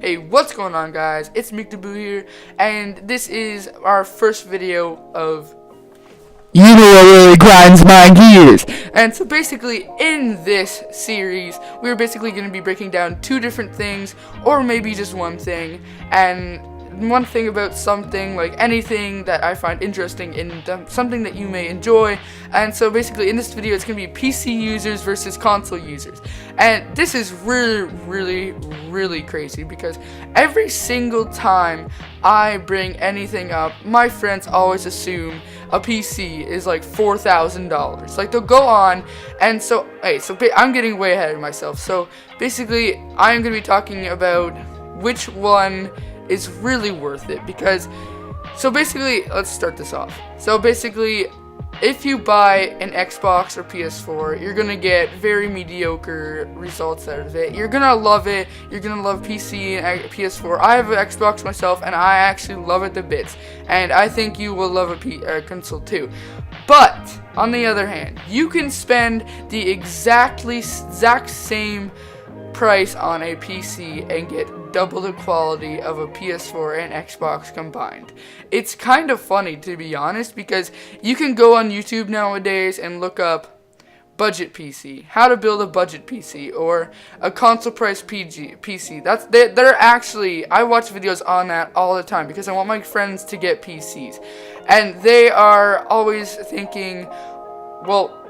Hey, what's going on, guys? It's Miktaboo here, and this is our first video of You Know What Really Grinds My Gears. And so basically, in this series, we're basically going to be breaking down two different things, or maybe just one thing, and one thing about something, like anything that I find interesting in something that you may enjoy. And so basically in this video it's going to be PC users versus console users, and this is really crazy because every single time I bring anything up, my friends always assume a PC is like $4,000. Like, they'll go on, and so I'm getting way ahead of myself. So basically I'm going to be talking about which one is really worth it, because so basically, let's start this off. So basically, if you buy an Xbox or PS4, you're gonna get very mediocre results out of it. You're gonna love it. You're gonna love PC and PS4. I have an Xbox myself, and I actually love it to bits. And I think you will love a console too. But on the other hand, you can spend the exact same price on a PC and get double the quality of a PS4 and Xbox combined. It's kind of funny, to be honest, because you can go on YouTube nowadays and look up budget PC, how to build a budget PC, or a console price PC. They're actually, I watch videos on that all the time because I want my friends to get PCs, and they are always thinking, well,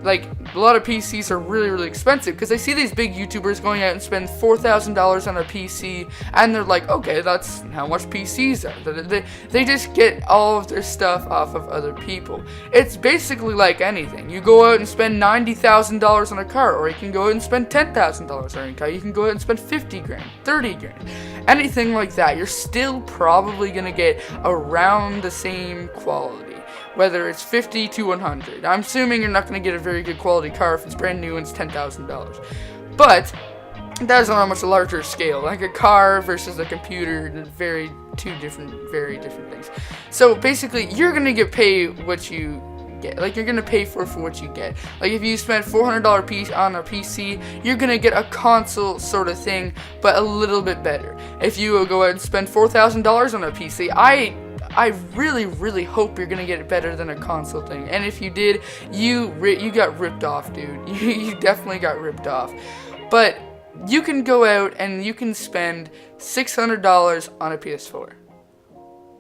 like, a lot of PCs are really expensive, because I see these big YouTubers going out and spend $4,000 on a PC, and they're like, okay, that's how much PCs are. They just get all of their stuff off of other people. It's basically like anything. You go out and spend $90,000 on a car, or you can go out and spend $10,000 on a car. You can go out and spend 50 grand, 30 grand, anything like that. You're still probably gonna get around the same quality, whether it's 50 to 100. I'm assuming you're not going to get a very good quality car if it's brand new and it's $10,000. But that is on a much larger scale. Like a car versus a computer, very different things. So basically, you're going to get paid what you get. Like, you're going to pay for what you get. Like, if you spend $400 piece on a PC, you're going to get a console sort of thing, but a little bit better. If you go out and spend $4,000 on a PC, I really hope you're gonna get it better than a console thing. And if you did, you got ripped off, dude. You definitely got ripped off. But you can go out and you can spend $600 on a PS4.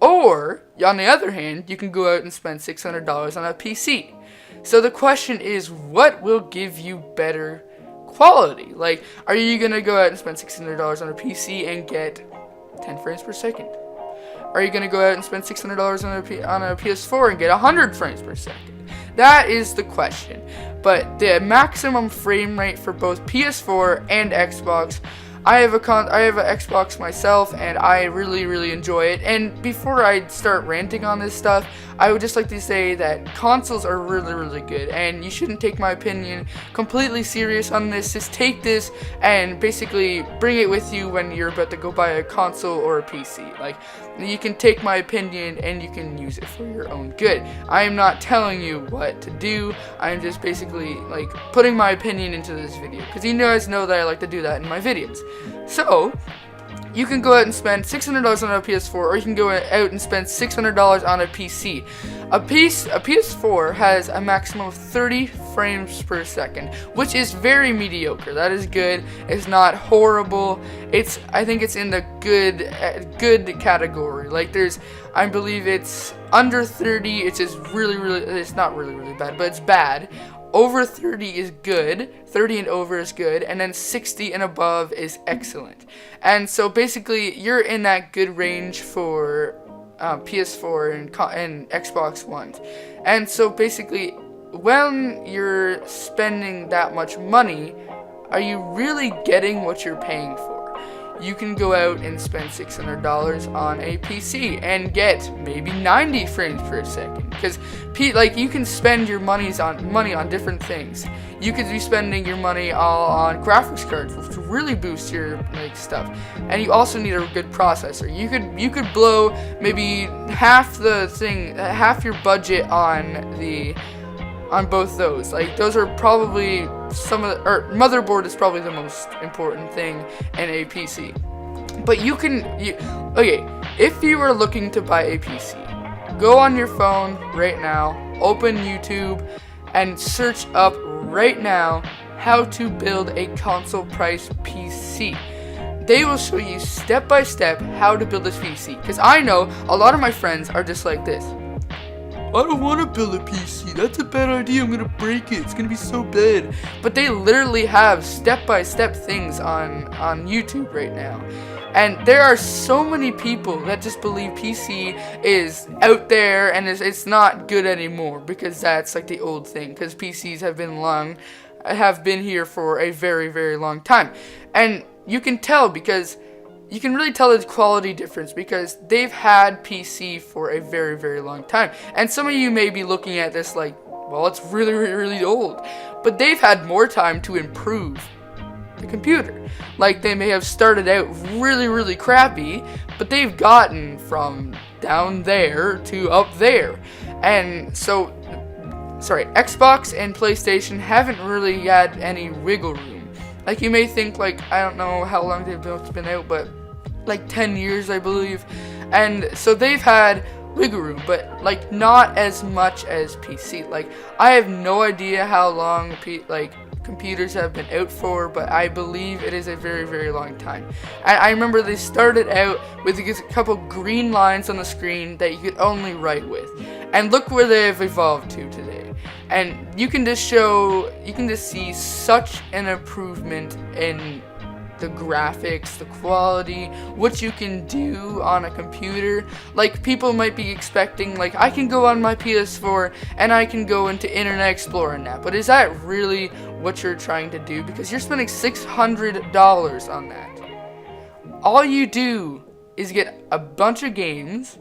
Or, on the other hand, you can go out and spend $600 on a PC. So the question is, what will give you better quality? Like, are you gonna go out and spend $600 on a PC and get 10 frames per second? Are you going to go out and spend $600 on a PS4 and get 100 frames per second? That is the question. But the maximum frame rate for both PS4 and Xbox, I have an Xbox myself, and I really enjoy it. And before I start ranting on this stuff, I would just like to say that consoles are really good, and you shouldn't take my opinion completely serious on this. Just take this and basically bring it with you when you're about to go buy a console or a PC. Like, you can take my opinion and you can use it for your own good. I am not telling you what to do. I am just basically, like, putting my opinion into this video, because you guys know that I like to do that in my videos. So, you can go out and spend $600 on a PS4, or you can go out and spend $600 on a PC. A PS4 has a maximum of 30 frames per second, which is very mediocre. That is good. It's not horrible. I think it's in the good category. Like, I believe it's under 30. It's just it's not really bad, but it's bad. Over 30 is good, 30 and over is good, and then 60 and above is excellent. And so basically, you're in that good range for PS4 and Xbox One. And so basically, when you're spending that much money, are you really getting what you're paying for? You can go out and spend $600 on a PC and get maybe 90 frames per second, because you can spend your money on different things. You could be spending your money all on graphics cards, which will really boost your stuff, and you also need a good processor. You could blow maybe half your budget on both those. Like, those are probably motherboard is probably the most important thing in a PC. But okay, if you are looking to buy a PC, go on your phone right now, open YouTube, and search up right now how to build a console price PC. They will show you step by step how to build this PC. Because I know a lot of my friends are just like this. I don't want to build a PC. That's a bad idea. I'm going to break it. It's going to be so bad. But they literally have step by step things on YouTube right now. And there are so many people that just believe PC is out there and it's not good anymore, because that's like the old thing, because PCs have been here for a very, very long time. And you can tell, because you can really tell the quality difference, because they've had PC for a very, very long time. And some of you may be looking at this like, well, it's really, really, really old. But they've had more time to improve the computer. Like, they may have started out really, really crappy, but they've gotten from down there to up there. And so, Xbox and PlayStation haven't really had any wiggle room. Like, you may think, like, I don't know how long they've both been out, but like 10 years, I believe. And so they've had wiggle room, but like not as much as PC. Like, I have no idea how long computers have been out for, but I believe it is a very, very long time. And I remember they started out with a couple green lines on the screen that you could only write with. And look where they have evolved to today. And you can just see such an improvement in the graphics, the quality, what you can do on a computer. Like, people might be expecting, like, I can go on my PS4 and I can go into Internet Explorer now. But is that really what you're trying to do? Because you're spending $600 on that. All you do is get a bunch of games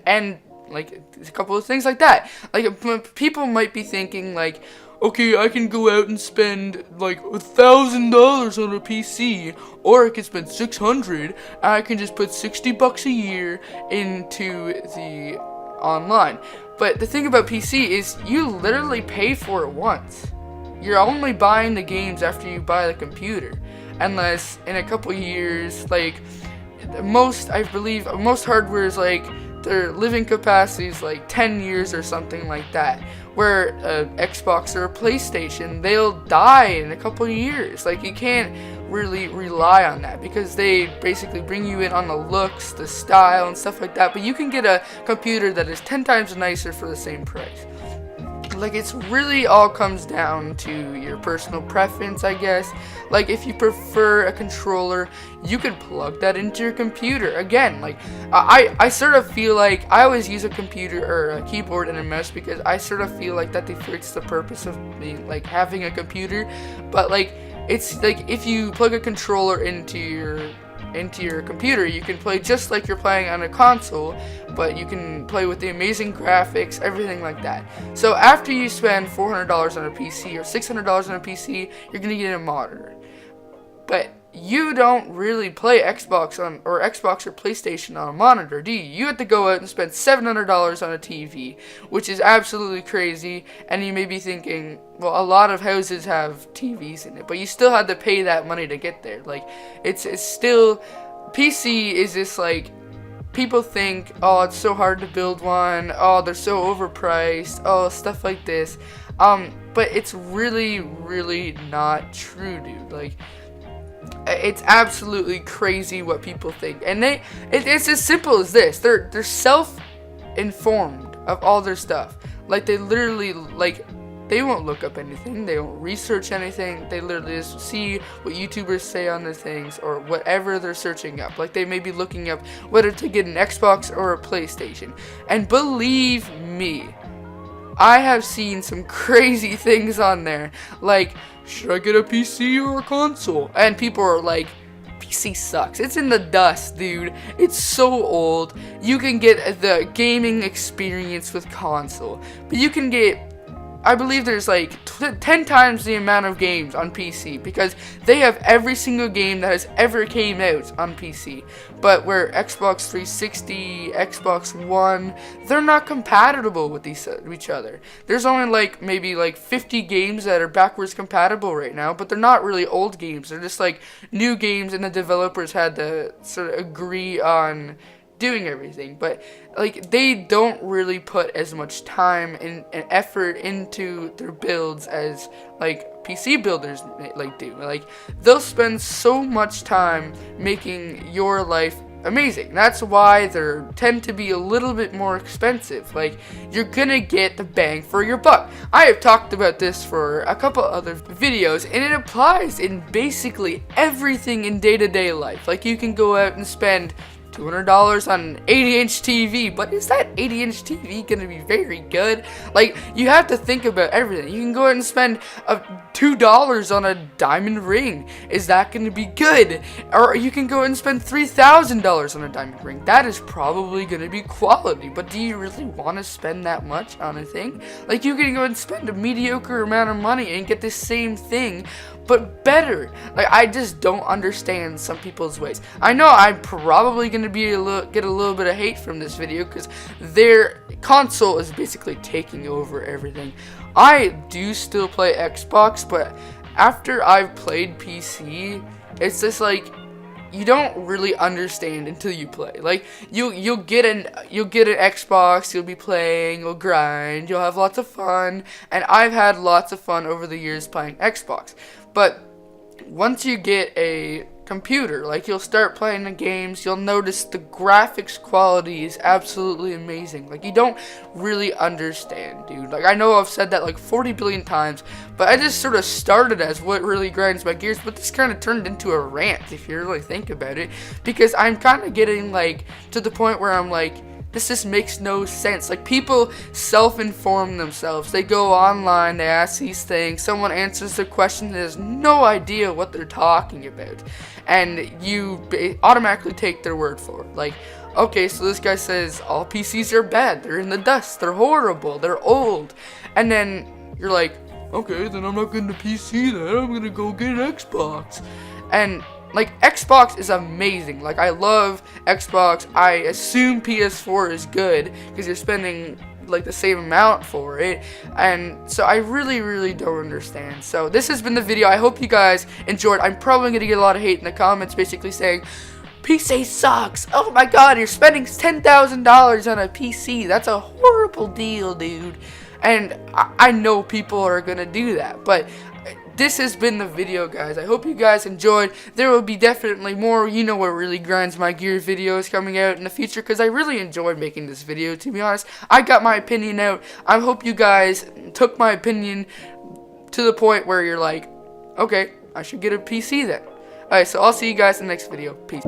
and like a couple of things like that. Like, people might be thinking, like, okay, I can go out and spend like $1,000 on a PC, or I can spend $600 and I can just put $60 a year into the online. But the thing about PC is you literally pay for it once. You're only buying the games after you buy the computer, unless in a couple years, like, I believe most hardware is like their living capacity is like 10 years or something like that. Where Xbox or a PlayStation, they'll die in a couple of years. Like, you can't really rely on that, because they basically bring you in on the looks, the style, and stuff like that. But you can get a computer that is 10 times nicer for the same price. Like, it's really all comes down to your personal preference, I guess. Like, if you prefer a controller, you can plug that into your computer. Again, like, I sort of feel like I always use a computer or a keyboard and a mouse, because I sort of feel like that defeats the purpose of me, like, having a computer. But like, it's like, if you plug a controller into your computer, you can play just like you're playing on a console, but you can play with the amazing graphics, everything like that. So after you spend $400 on a PC or $600 on a PC, you're gonna get a monitor. But you don't really play Xbox or PlayStation on a monitor, do you? You have to go out and spend $700 on a TV, which is absolutely crazy. And you may be thinking, well, a lot of houses have TVs in it, but you still had to pay that money to get there. Like, it's still, PC is just like, people think, oh, it's so hard to build one, oh, they're so overpriced, oh, stuff like this. But it's really, really not true, dude. Like, it's absolutely crazy what people think, and it's as simple as this. They're self-informed of all their stuff. Like, they literally, like, they won't look up anything, they won't research anything, they literally just see what YouTubers say on the things, or whatever they're searching up. Like, they may be looking up whether to get an Xbox or a PlayStation, and believe me, I have seen some crazy things on there, like, should I get a PC or a console? And people are like, PC sucks. It's in the dust, dude. It's so old. You can get the gaming experience with console, but you can get I believe there's like 10 times the amount of games on PC, because they have every single game that has ever came out on PC. But where Xbox 360, Xbox One, they're not compatible with each other. There's only like maybe like 50 games that are backwards compatible right now, but they're not really old games. They're just like new games, and the developers had to sort of agree on doing everything. But like, they don't really put as much time and effort into their builds as like PC builders like do. Like, they'll spend so much time making your life amazing. That's why they tend to be a little bit more expensive. Like, you're gonna get the bang for your buck. I have talked about this for a couple other videos, and it applies in basically everything in day-to-day life. Like, you can go out and spend $200 on an 80-inch TV, but is that 80-inch TV gonna be very good? Like, you have to think about everything. You can go out and spend $2 on a diamond ring. Is that gonna be good? Or you can go out and spend $3,000 on a diamond ring. That is probably gonna be quality, but do you really want to spend that much on a thing? Like, you can go and spend a mediocre amount of money and get the same thing, but better. Like, I just don't understand some people's ways. I know I'm probably gonna get a little bit of hate from this video, because their console is basically taking over everything. I do still play Xbox, but after I've played PC, it's just like, you don't really understand until you play. Like, you'll get an Xbox, you'll be playing, you'll grind, you'll have lots of fun, and I've had lots of fun over the years playing Xbox. But once you get a computer, like, you'll start playing the games, you'll notice the graphics quality is absolutely amazing. Like, you don't really understand, dude. Like, I know I've said that like 40 billion times, but I just sort of started as what really grinds my gears, but this kind of turned into a rant, if you really think about it, because I'm kind of getting like to the point where I'm like, this just makes no sense. Like, people self-inform themselves. They go online, they ask these things, someone answers their question, and has no idea what they're talking about, and you automatically take their word for it. Like, okay, so this guy says all PCs are bad, they're in the dust, they're horrible, they're old, and then you're like, okay, then I'm not getting a PC then, I'm gonna go get an Xbox. And like, Xbox is amazing. Like, I love Xbox. I assume PS4 is good, because you're spending like the same amount for it, and so I really don't understand. So this has been the video. I hope you guys enjoyed. I'm probably gonna get a lot of hate in the comments, basically saying PC sucks. Oh my god, you're spending $10,000 on a PC. That's a horrible deal, dude. And I know people are gonna do that, but this has been the video, guys. I hope you guys enjoyed. There will be definitely more You Know What Really Grinds My Gears videos coming out in the future, because I really enjoyed making this video, to be honest. I got my opinion out. I hope you guys took my opinion to the point where you're like, okay, I should get a PC then. Alright, so I'll see you guys in the next video. Peace.